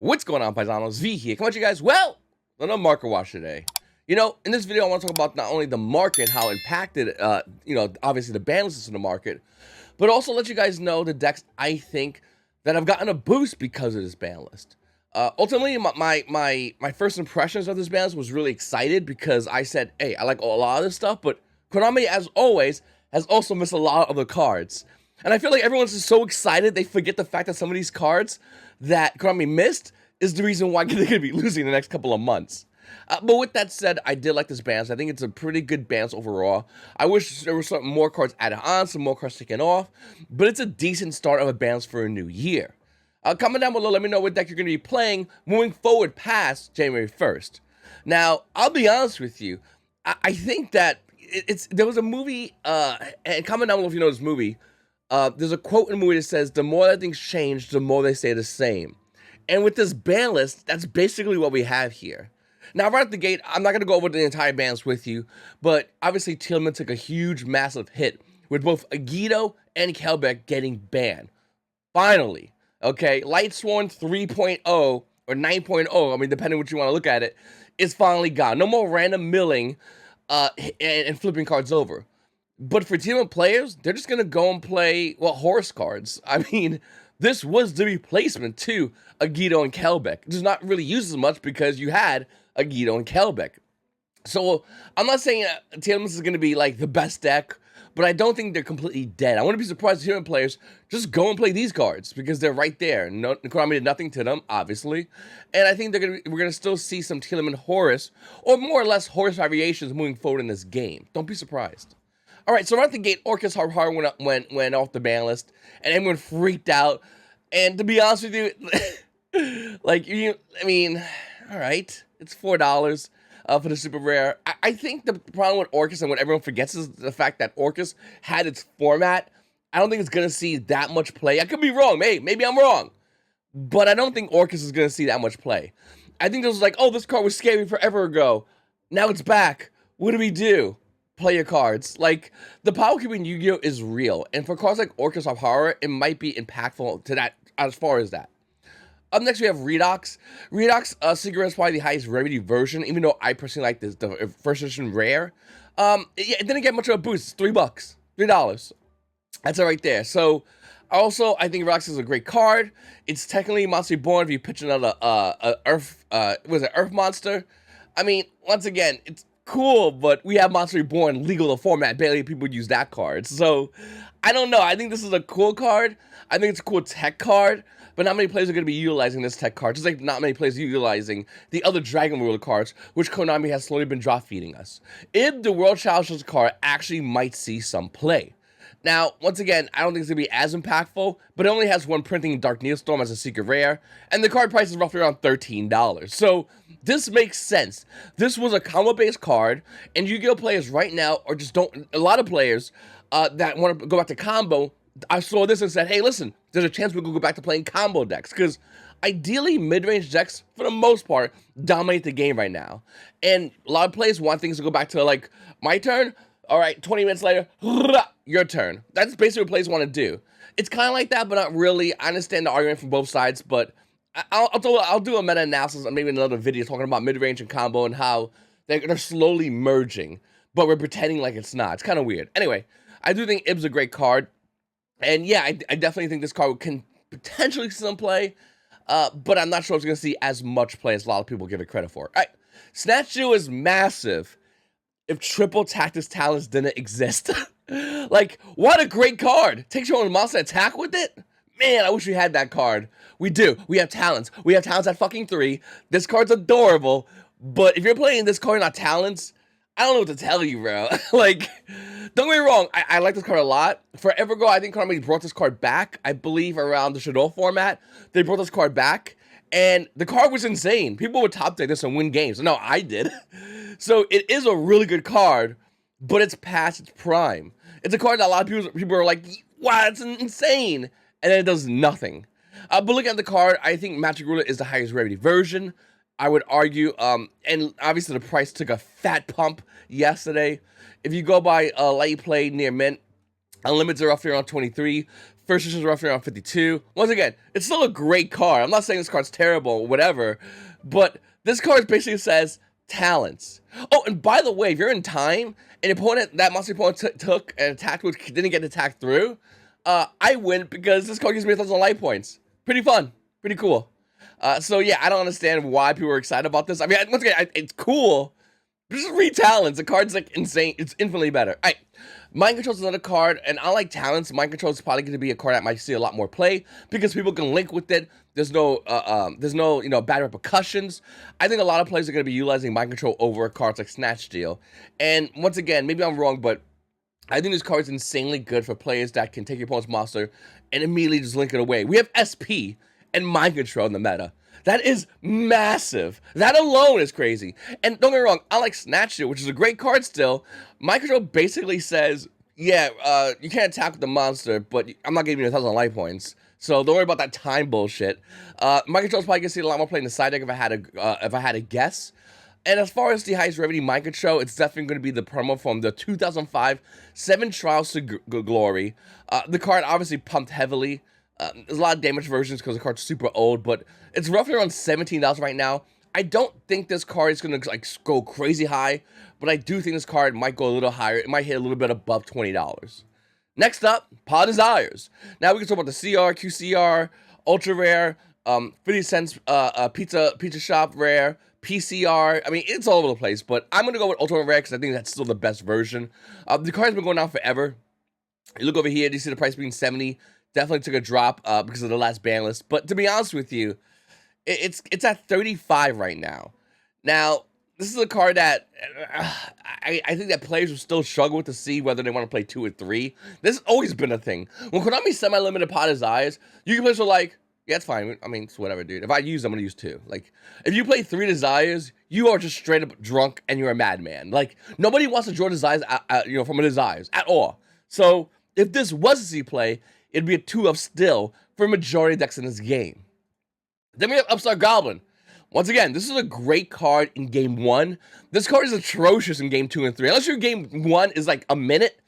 What's going on, Paisanos? V here. Come on, you guys. Well, on a market watch today. In this video, I want to talk about not only the market, how impacted, obviously the ban list is in the market, but also let you guys know the decks I think that have gotten a boost because of this ban list. Ultimately, my first impressions of this ban list was really excited because I said, hey, I like a lot of this stuff, but Konami, as always, has also missed a lot of the cards. And I feel like everyone's just so excited, they forget the fact that some of these cards that Konami missed is the reason why they're going to be losing the next couple of months. But with that said, I did like this ban. I think it's a pretty good ban overall. I wish there were some more cards added on, some more cards taken off, but it's a decent start of a ban for a new year. Comment down below, let me know what deck you're going to be playing moving forward past January 1st. Now, I'll be honest with you, I think that there was a movie, and comment down below if you know this movie. There's a quote in the movie that says, the more that things change, the more they stay the same. And with this ban list, that's basically what we have here. Now, right at the gate, I'm not going to go over the entire bans with you, but obviously Tearlaments took a huge, massive hit with both Agito and Kelbeck getting banned. Finally, okay, Lightsworn 3.0 or 9.0, I mean, depending on what you want to look at it, is finally gone. No more random milling and flipping cards over. But for Tearlaments players, they're just going to go and play, well, horse cards. I mean, this was the replacement to Agito and Kelbeck. It does not really use as much because you had Agito and Kelbeck. So, I'm not saying Tearlaments is going to be, like, the best deck, but I don't think they're completely dead. I wouldn't be surprised if Tearlaments players just go and play these cards because they're right there. No, Konami did nothing to them, obviously. And I think we're going to still see some Tearlaments Horus, or more or less Horus variations moving forward in this game. Don't be surprised. All right, so right at the gate, Orcust Hard went off the ban list, and everyone freaked out. And to be honest with you, all right, it's $4 for the super rare. I think the problem with Orcust and what everyone forgets is the fact that Orcust had its format. I don't think it's gonna see that much play. I could be wrong, maybe I'm wrong, but I don't think Orcust is gonna see that much play. I think this was like, oh, this card was scary forever ago. Now it's back. What do we do? Play your cards. Like, the power creep in Yu-Gi-Oh! Is real, and for cards like Orcust of Horror, it might be impactful to that as far as that. Up next, we have Redox. Redox, Secret is probably the highest rarity version, even though I personally like this, the first edition rare. It didn't get much of a boost. It's $3. $3. That's it right there. So, also, I think Redox is a great card. It's technically Monster Reborn if you pitch another Earth monster. I mean, once again, it's cool, but we have Monster Reborn legal to format. Barely people use that card. So, I don't know. I think this is a cool card. I think it's a cool tech card, but not many players are going to be utilizing this tech card, just like not many players are utilizing the other Dragon Ruler cards, which Konami has slowly been drop feeding us. If the World Challengers card actually might see some play. Now, once again, I don't think it's going to be as impactful, but it only has one printing Dark Neostorm as a secret rare, and the card price is roughly around $13. So, this makes sense. This was a combo-based card, and Yu-Gi-Oh! Players right now, or just don't, a lot of players that want to go back to combo, I saw this and said, hey, listen, there's a chance we could go back to playing combo decks, because ideally, mid-range decks, for the most part, dominate the game right now. And a lot of players want things to go back to, like, my turn, all right, 20 minutes later, your turn. That's basically what players want to do. It's kind of like that, but not really. I understand the argument from both sides, but I'll do a meta-analysis on maybe another video talking about mid-range and combo and how they're slowly merging, but we're pretending like it's not. It's kind of weird. Anyway, I do think Ib's a great card. And yeah, I definitely think this card can potentially see some play, but I'm not sure it's going to see as much play as a lot of people give it credit for. All right, Snatch Duel is massive if Triple Tactics Talents didn't exist. Like, what a great card. Takes your own monster attack with it? Man, I wish we had that card. We do. We have Talents. We have Talents at fucking 3. This card's adorable, but if you're playing this card not Talents, I don't know what to tell you, bro. Like, don't get me wrong, I like this card a lot. Forever ago, I think Konami brought this card back. I believe around the Shadow format, they brought this card back, and the card was insane. People would top deck this and win games. No, I did. So it is a really good card, but it's past its prime. It's a card that a lot of people are like, wow, it's insane, and then it does nothing. But looking at the card, I think Magic Ruler is the highest rarity version. I would argue, and obviously the price took a fat pump yesterday. If you go by Light Play near mint, Unlimiteds are roughly around 23. First edition is roughly around 52. Once again, it's still a great card. I'm not saying this card's terrible or whatever, but this card basically says talents. Oh, and by the way, if you're in time and that monster opponent took and attacked which didn't get attacked through, I win because this card gives me 1,000 life points. Pretty fun. Pretty cool. So yeah, I don't understand why people are excited about this. I mean, once again, it's cool. Just read talents. The card's like insane. It's infinitely better. All right. Mind Control is another card, and I like talents. Mind Control is probably going to be a card that might see a lot more play because people can link with it. There's no bad repercussions. I think a lot of players are going to be utilizing Mind Control over cards like Snatch Steal. And once again, maybe I'm wrong, but I think this card is insanely good for players that can take your opponent's monster and immediately just link it away. We have SP and Mind Control in the meta. That is massive. That alone is crazy. And don't get me wrong, I like Snatch Steal, which is a great card still. Mind Control basically says, yeah, you can't attack with the monster, but I'm not giving you 1,000 life points. So don't worry about that time bullshit. Mind Control is probably gonna see a lot more play in the side deck if I had to guess. And as far as the highest revenue Mind Control, it's definitely going to be the promo from the 2005 7 Trials to Glory. The card obviously pumped heavily. There's a lot of damage versions because the card's super old, but it's roughly around $17 right now. I don't think this card is going to like go crazy high, but I do think this card might go a little higher. It might hit a little bit above $20. Next up, Desires. Now we can talk about the CR, QCR, Ultra Rare, 50 cents pizza shop rare, PCR. I mean, it's all over the place, but I'm going to go with Ultra Rare because I think that's still the best version. The card's been going on forever. You look over here, do you see the price being 70? Definitely took a drop because of the last ban list. But to be honest with you, it's at 35 right now. Now, this is a card that I think that players will still struggle with to see whether they want to play 2 or 3. This has always been a thing. When Konami semi-limited Desires, you can play so like, yeah, it's fine. I mean, it's whatever, dude. If I use them, I'm going to use 2. Like, if you play 3 Desires, you are just straight up drunk and you're a madman. Like, nobody wants to draw Desires from a Desires at all. So, if this was a C play, it'd be a 2 of still for majority decks in this game. Then we have Upstart Goblin. Once again, this is a great card in Game 1. This card is atrocious in Game 2 and 3. Unless your Game 1 is like a minute,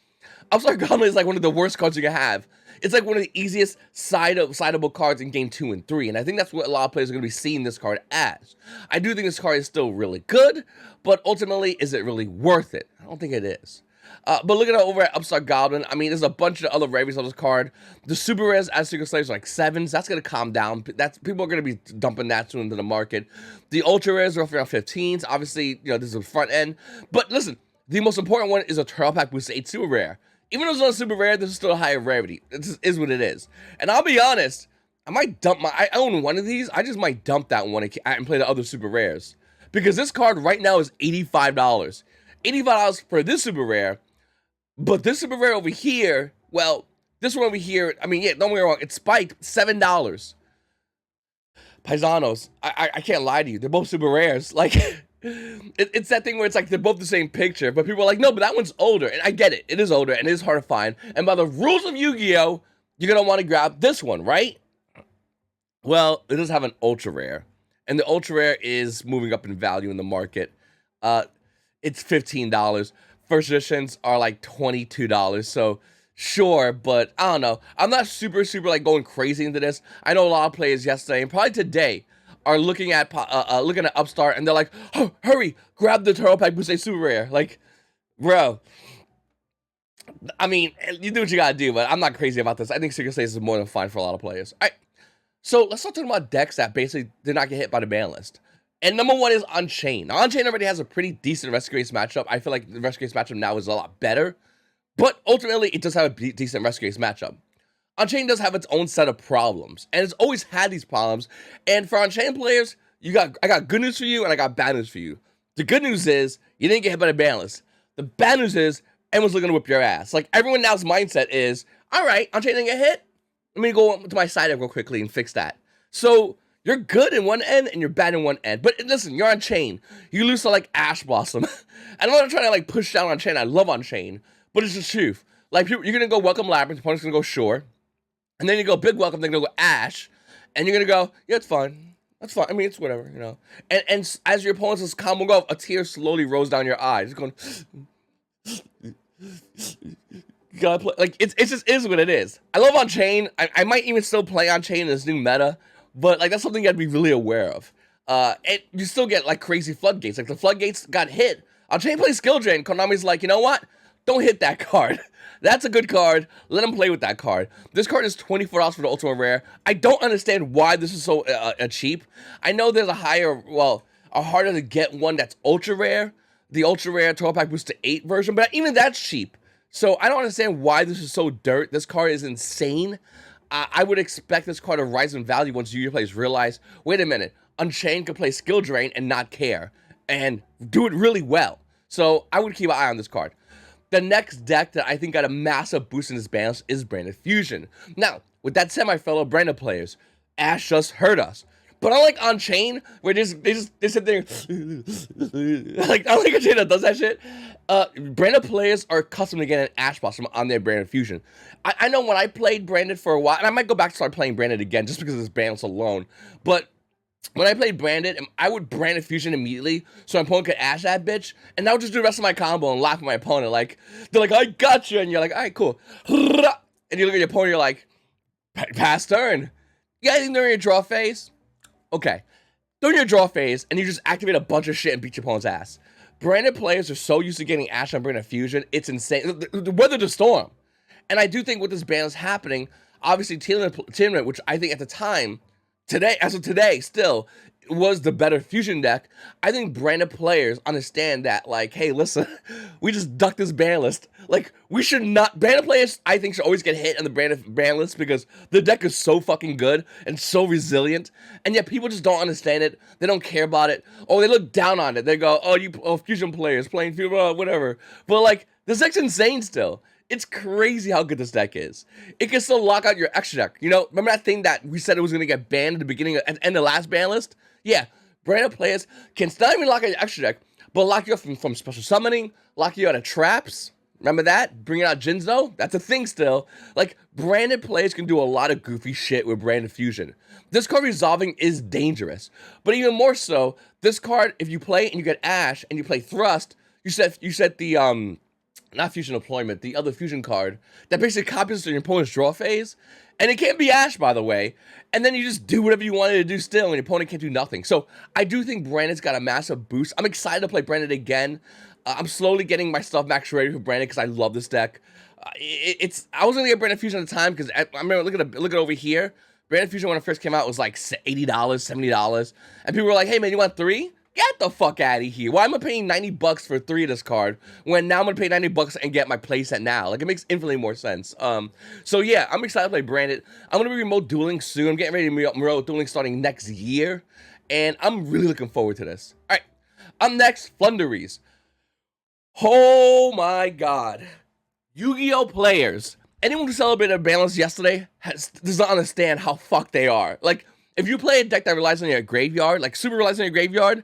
Upstart Goblin is like one of the worst cards you can have. It's like one of the easiest sideable cards in Game 2 and 3, and I think that's what a lot of players are going to be seeing this card as. I do think this card is still really good, but ultimately, is it really worth it? I don't think it is. But looking over at Upstart Goblin, I mean, there's a bunch of other rarities on this card. The super rares as Secret Slaves are like 7s. That's going to calm down. People are going to be dumping that soon into the market. The ultra rares are roughly around 15s. Obviously, this is the front end. But listen, the most important one is a Turtle Pack Boost 8 super rare. Even though it's not a super rare, this is still a higher rarity. This is what it is. And I'll be honest, I might dump I own one of these. I just might dump that one and play the other super rares. Because this card right now is $85. $85 for this super rare. But this super rare over here, well, this one over here, I mean, yeah, don't get me wrong, it's spiked $7. Paisanos, I can't lie to you, they're both super rares. Like, it's that thing where it's like they're both the same picture, but people are like, no, but that one's older. And I get it, it is older and it is hard to find. And by the rules of Yu-Gi-Oh, you're gonna want to grab this one, right? Well, it does have an ultra rare, and the ultra rare is moving up in value in the market. It's $15. First editions are like $22, so sure, but I don't know. I'm not super like going crazy into this. I know a lot of players yesterday and probably today are looking at Upstart and they're like, oh, hurry, grab the Turtle Pack Boost super rare. Like, bro, I mean, you do what you gotta do, but I'm not crazy about this. I think Secret Slaves is more than fine for a lot of players. All right, so let's start talking about decks that basically did not get hit by the ban list. And number 1 is Unchained. Now, Unchained already has a pretty decent Rescue-ACE matchup. I feel like the Rescue-ACE matchup now is a lot better. But ultimately, it does have a decent Rescue-ACE matchup. Unchained does have its own set of problems. And it's always had these problems. And for Unchained players, I got good news for you and I got bad news for you. The good news is, you didn't get hit by the ban list. The bad news is, everyone's looking to whip your ass. Like, everyone now's mindset is, alright, Unchained didn't get hit. Let me go to my side deck real quickly and fix that. So, you're good in one end and you're bad in one end. But listen, you're Unchained. You lose to like Ash Blossom. I'm not trying to like push down Unchained. I love Unchained. But it's the truth. Like, you're going to go Welcome Labyrinth. Your opponent's going to go Shore. And then you go Big Welcome. They're going to go Ash. And you're going to go, yeah, it's fine. That's fine. I mean, it's whatever, And as your opponent's combo go, a tear slowly rolls down your eyes. It's going, gotta play. Like it's just is what it is. I love Unchained. I might even still play Unchained in this new meta, but like that's something you gotta be really aware of. And you still get like crazy floodgates. Like the floodgates got hit. Unchained plays skill drain. Konami's like, you know what? Don't hit that card. That's a good card. Let him play with that card. This card is $24 for the Ultimate Rare. I don't understand why this is so cheap. I know there's a harder to get one that's Ultra Rare. The Ultra Rare 12 Pack Boost to 8 version, but even that's cheap. So I don't understand why this is so dirt. This card is insane. I would expect this card to rise in value once Yu-Gi-Oh! Players realize, wait a minute, Unchained can play skill drain and not care, and do it really well. So I would keep an eye on this card. The next deck that I think got a massive boost in this balance is Branded Fusion. Now, with that said, my fellow Branded players, Ash just hurt us. But unlike Unchained, where they sit there, like, I don't think Unchained does that shit. Branded players are accustomed to getting an Ash boss on their Branded Fusion. I know when I played Branded for a while, and I might go back to start playing Branded again just because of this balance alone, but when I played Branded, I would Branded Fusion immediately, so my opponent could Ash that bitch, and I would just do the rest of my combo and laugh at my opponent, like, they're like, I got you, and you're like, alright, cool. And you look at your opponent, you're like, pass turn. You got anything during your draw phase? Okay. During your draw phase, and you just activate a bunch of shit and beat your opponent's ass. Branded players are so used to getting Ash on Branded Fusion, it's insane. The weather the storm. And I do think with this ban is happening, obviously Tearlaments, which I think at the time, as of today, still was the better fusion deck. I think Branded players understand that, like, hey, listen, we just ducked this ban list. Like, we should not. Branded players, I think, should always get hit on the Branded ban list because the deck is so fucking good and so resilient, and yet people just don't understand it. They don't care about it. Oh, they look down on it. They go, oh, fusion players playing fusion, whatever. But like, this deck's insane still. It's crazy how good this deck is. It can still lock out your extra deck. You know, remember that thing that we said it was going to get banned at the beginning at the end of the last ban list? Yeah, Branded players can not even lock out your extra deck, but lock you up from special summoning, lock you out of traps. Remember that? Bringing out Jinzo? That's a thing still. Like, Branded players can do a lot of goofy shit with Branded Fusion. This card resolving is dangerous. But even more so, this card, if you play and you get Ash and you play Thrust, you set the, not Fusion Deployment, the other Fusion card, that basically copies your opponent's draw phase, and it can't be Ash, by the way, and then you just do whatever you wanted to do still, and your opponent can't do nothing. So, I do think Branded's got a massive boost. I'm excited to play Branded again. I'm slowly getting my stuff max ready for Branded, because I love this deck. I was going to get Branded Fusion at the time, because I remember, look at over here, Branded Fusion when it first came out was like $80, $70, and people were like, hey man, you want 3? Get the fuck out of here. Why am I paying 90 bucks for 3 of this card when now I'm going to pay 90 bucks and get my playset now? Like, it makes infinitely more sense. So yeah, I'm excited to play Branded. I'm going to be remote dueling soon. I'm getting ready to be remote dueling starting next year, and I'm really looking forward to this. All right, up next, Floowandereeze. Oh my god. Yu-Gi-Oh! Players. Anyone who celebrated a balance yesterday does not understand how fucked they are. Like, if you play a deck that relies on your graveyard, like super relies on your graveyard,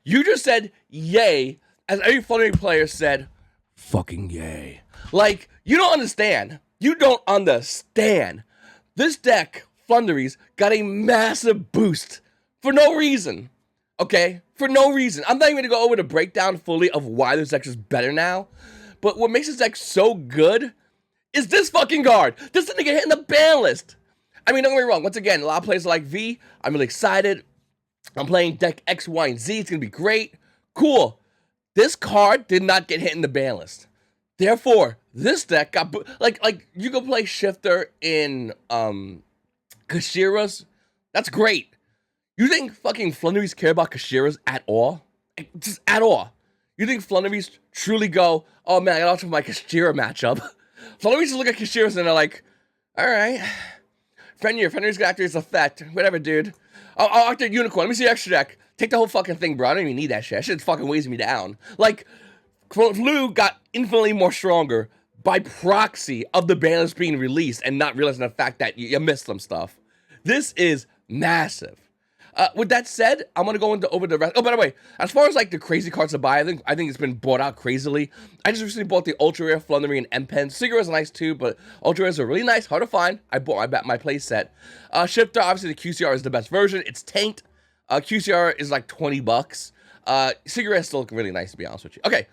you just said yay, as every Floowandereeze player said, fucking yay. Like, you don't understand. You don't understand. This deck, Floowandereeze, got a massive boost for no reason. Okay? For no reason. I'm not even going to go over the breakdown fully of why this deck is better now. But what makes this deck so good is this fucking card. This didn't get hit in the ban list. I mean, don't get me wrong. Once again, a lot of players like V. I'm really excited. I'm playing deck X, Y, and Z. It's going to be great. Cool. This card did not get hit in the ban list. Therefore, this deck got... Like you can play Shifter in Kashiras. That's great. You think fucking Floowandereeze care about Kashiras at all? Just at all. You think Floowandereeze truly go, oh man, I got to my Kashira matchup. Floowandereeze just look at Kashiras and they're like, alright. Floowandereeze got activate its effect. Whatever, dude. I'll activate Unicorn. Let me see your extra deck. Take the whole fucking thing, bro. I don't even need that shit. That shit's fucking weighs me down. Like, Flu got infinitely more stronger by proxy of the ban list being released and not realizing the fact that you missed some stuff. This is massive. With that said, I'm gonna go over the rest. Oh, by the way, as far as like the crazy cards to buy, I think it's been bought out crazily. I just recently bought the Ultra Rare Floowandereeze and M-Pen. Sigura is nice too, but Ultra Rares are really nice, hard to find. I bought my play set. Shifter, obviously the QCR is the best version. It's tanked. QCR is like 20 bucks. Sigura is still really nice, to be honest with you. Okay,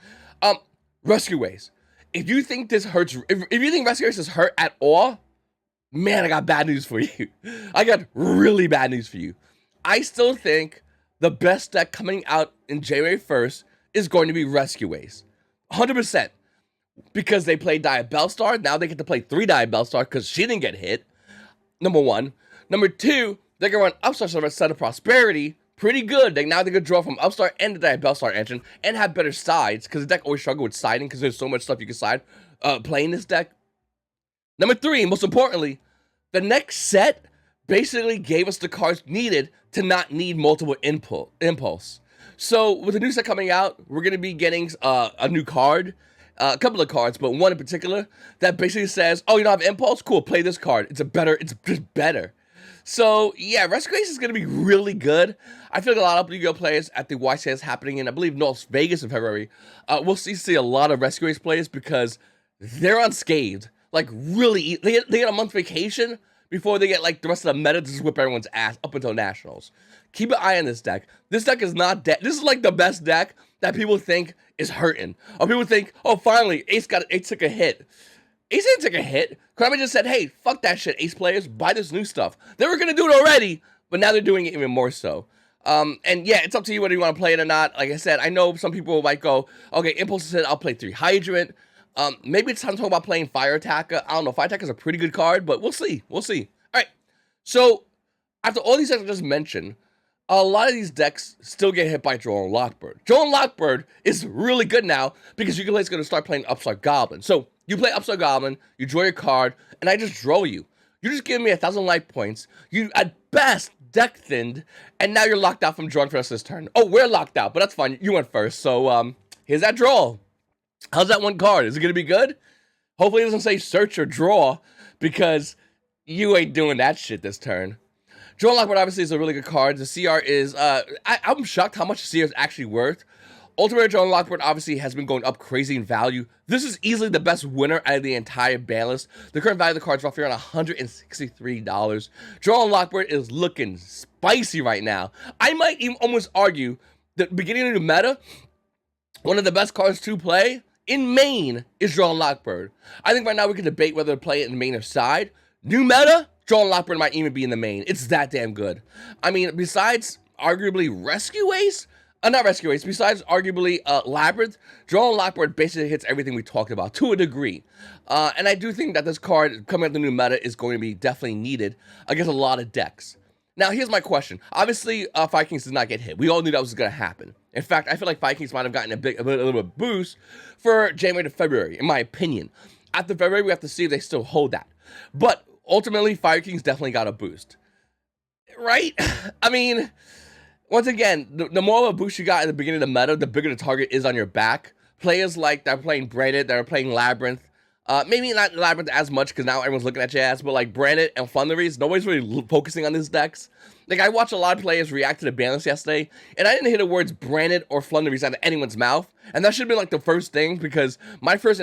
Rescue-ACE. if you think this hurts, if you think Rescue-ACE is hurt at all, man, I got bad news for you. I got really bad news for you. I still think the best deck coming out in January 1st is going to be Rescue-ACE. 100%. Because they played Bellstar. Now they get to play 3 Bellstar because she didn't get hit. Number 1. Number 2, they can run Upstart Set of Prosperity. Pretty good. Now they could draw from Upstart and the Bellstar engine and have better sides because the deck always struggle with siding because there's so much stuff you can side playing this deck. Number 3, most importantly, the next set basically gave us the cards needed to not need multiple impulse. So with the new set coming out, we're going to be getting a new card. A couple of cards, but one in particular that basically says, oh, you don't have impulse? Cool, play this card. It's just better. So, yeah, Rescue-ACE is going to be really good. I feel like a lot of Yu-Gi-Oh! Players at the YCS happening in, I believe, Las Vegas in February. We'll see a lot of Rescue-ACE players because they're unscathed. Like, really, they get a month vacation before they get, like, the rest of the meta to just whip everyone's ass up until Nationals. Keep an eye on this deck. This deck is not dead. This is, like, the best deck that people think is hurting. Or people think, oh, finally, Ace took a hit. Ace didn't take a hit. Konami just said, hey, fuck that shit, Ace players, buy this new stuff. They were going to do it already, but now they're doing it even more so. And yeah, it's up to you whether you want to play it or not. Like I said, I know some people might go, okay, Impulse said I'll play 3 Hydrant. Maybe it's time to talk about playing Fire Attacker. I don't know, Fire Attacker is a pretty good card, but we'll see. We'll see. All right, so after all these decks I just mentioned, a lot of these decks still get hit by Droll Lock Bird. Droll Lock Bird is really good now because YGOPaisano is going to start playing Upstart Goblin. So you play Upstart Goblin, you draw your card, and I just draw you. You just give me 1,000 life points. You, at best, deck thinned, and now you're locked out from drawing for us this turn. Oh, we're locked out, but that's fine. You went first. So here's that draw. How's that one card? Is it going to be good? Hopefully it doesn't say search or draw because you ain't doing that shit this turn. Droll Lock Bird obviously is a really good card. The CR is, I'm shocked how much the CR is actually worth. Ultimate Droll Lock Bird obviously has been going up crazy in value. This is easily the best winner out of the entire ban list. The current value of the card is roughly around $163. Droll Lock Bird is looking spicy right now. I might even almost argue that beginning of the meta, one of the best cards to play in main is Droll Lock Bird. I think right now we can debate whether to play it in main or side. New meta, Droll Lock Bird might even be in the main. It's that damn good. I mean, besides arguably Rescue-ACE, not Rescue-ACE, besides arguably Labyrinth, Droll Lock Bird basically hits everything we talked about to a degree. And I do think that this card coming out the new meta is going to be definitely needed against a lot of decks. Now, here's my question. Obviously, Fire Kings does not get hit. We all knew that was going to happen. In fact, I feel like Fire Kings might have gotten a little bit boost for January to February, in my opinion. After February, we have to see if they still hold that. But ultimately, Fire Kings definitely got a boost. Right? I mean, once again, the more of a boost you got at the beginning of the meta, the bigger the target is on your back. Players like that are playing Branded, that are playing Labyrinth, maybe not Labyrinth as much because now everyone's looking at your ass, but like Branded and Floowandereeze, nobody's really focusing on these decks. Like, I watched a lot of players react to the ban list yesterday, and I didn't hear the words Branded or Floowandereeze out of anyone's mouth, and that should have been like the first thing because my first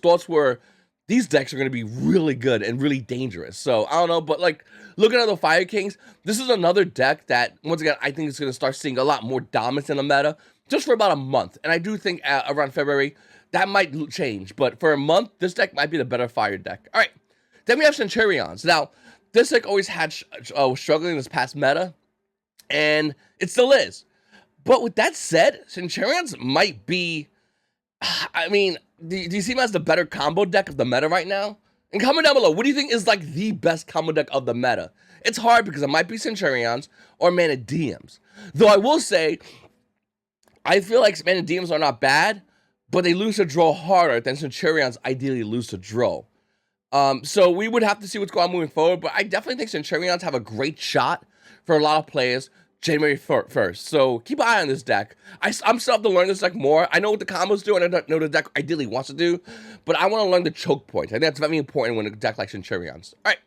thoughts were, these decks are going to be really good and really dangerous. So, I don't know, but like, looking at the Fire Kings, this is another deck that, once again, I think is going to start seeing a lot more dominance in the meta, just for about a month. And I do think around February, that might change. But for a month, this deck might be the better Fire deck. All right, then we have Centurions. Now, this deck always had struggling in this past meta, and it still is. But with that said, Centurions might be, I mean, do you see them as the better combo deck of the meta right now? And comment down below, what do you think is like the best combo deck of the meta? It's hard because it might be Centurions or Mana Diems. Though I will say, I feel like Mana Diems are not bad, but they lose to draw harder than Centurions ideally lose to draw. So we would have to see what's going on moving forward, but I definitely think Centurions have a great shot for a lot of players January 1st. So keep an eye on this deck. I'm still have to learn this deck more. I know what the combos do, and I know the deck ideally wants to do, but I want to learn the choke points. I think that's very important when a deck like Centurions. All right,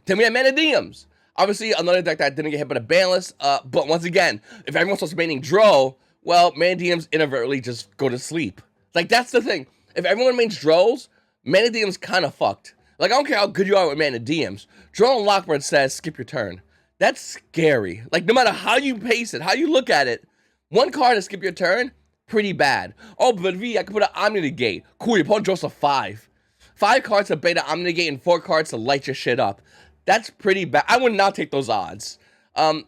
then we have Mana Diems. Obviously, another deck that didn't get hit by the ban list, but once again, if everyone starts maining Droll, well, Mana Diems inadvertently just go to sleep. Like, that's the thing. If everyone mains Drolls, Mana Diems kind of fucked. Like, I don't care how good you are with Mana Diems. Droll Lock Bird says, skip your turn. That's scary. Like, no matter how you pace it, how you look at it, one card to skip your turn pretty bad. Oh, but V, I can put an Omni-Negate. Cool, your opponent draws a 5. 5 cards to beta Omni-Negate and 4 cards to light your shit up. That's pretty bad. I would not take those odds.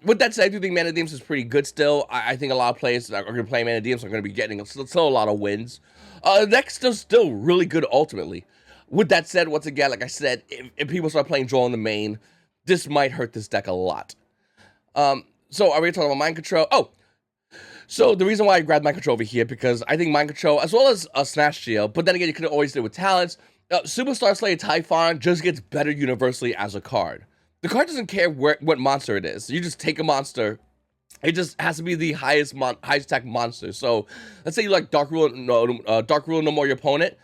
With that said, I do think Mana Deems is pretty good still. I think a lot of players that are going to play Mana Deems are going to be getting still a lot of wins. The deck's still really good ultimately. With that said, once again, like I said, if people start playing Droll in the main, this might hurt this deck a lot. So are we talking about Mind Control? Oh, so the reason why I grabbed Mind Control over here, because I think Mind Control, as well as a Snatch Shield, but then again, you could always do it with talents. Superstar Slayer Typhon just gets better universally as a card. The card doesn't care what monster it is. You just take a monster. It just has to be the highest attack monster. So let's say you like Dark Rule no more your opponent.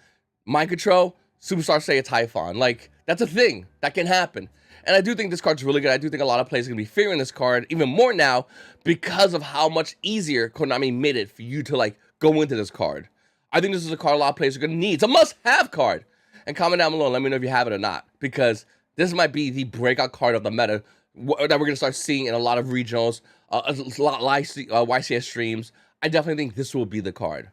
Mind Control, Superstar Slayer Typhon. Like, that's a thing that can happen. And I do think this card's really good. I do think a lot of players are going to be figuring this card even more now because of how much easier Konami made it for you to, like, go into this card. I think this is a card a lot of players are going to need. It's a must-have card. And comment down below and let me know if you have it or not. Because this might be the breakout card of the meta that we're going to start seeing in a lot of regionals, a lot of YCS streams. I definitely think this will be the card.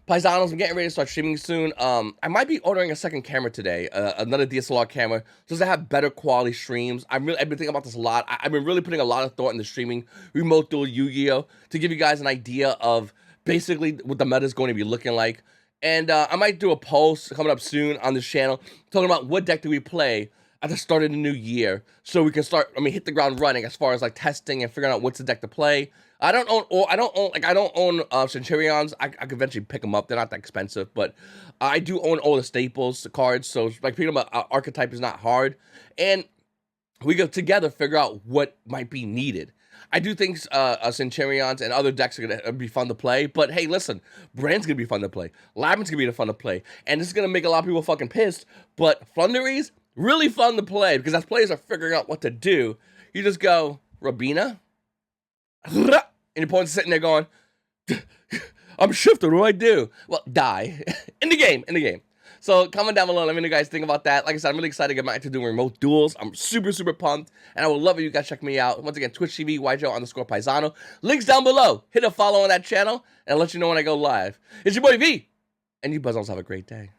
Paisanos, I'm getting ready to start streaming soon. I might be ordering a second camera today, another DSLR camera, just to have better quality streams. I've been thinking about this a lot. I've been really putting a lot of thought into streaming Remote Duel Yu-Gi-Oh! To give you guys an idea of basically what the meta is going to be looking like. And I might do a post coming up soon on this channel talking about what deck do we play at the start of the new year, so we can start, hit the ground running as far as like testing and figuring out what's the deck to play. I don't own Centurions. I could eventually pick them up. They're not that expensive, but I do own all the staples, the cards. So like picking up an archetype is not hard, and we go together figure out what might be needed. I do think Centurions and other decks are gonna be fun to play, but hey, listen, Brand's gonna be fun to play. Labyrinth's gonna be fun to play, and this is gonna make a lot of people fucking pissed. But Floowandereeze, really fun to play, because as players are figuring out what to do, you just go, Rabina? And your opponent's sitting there going, I'm shifted, what do I do? Well, die. in the game. So comment down below, let me know what you guys think about that. Like I said, I'm really excited to get back to doing remote duels. I'm super, super pumped, and I would love if you guys check me out. Once again, Twitch TV, YGO_Paisano. Links down below. Hit a follow on that channel, and I'll let you know when I go live. It's your boy V, and you buzzons have a great day.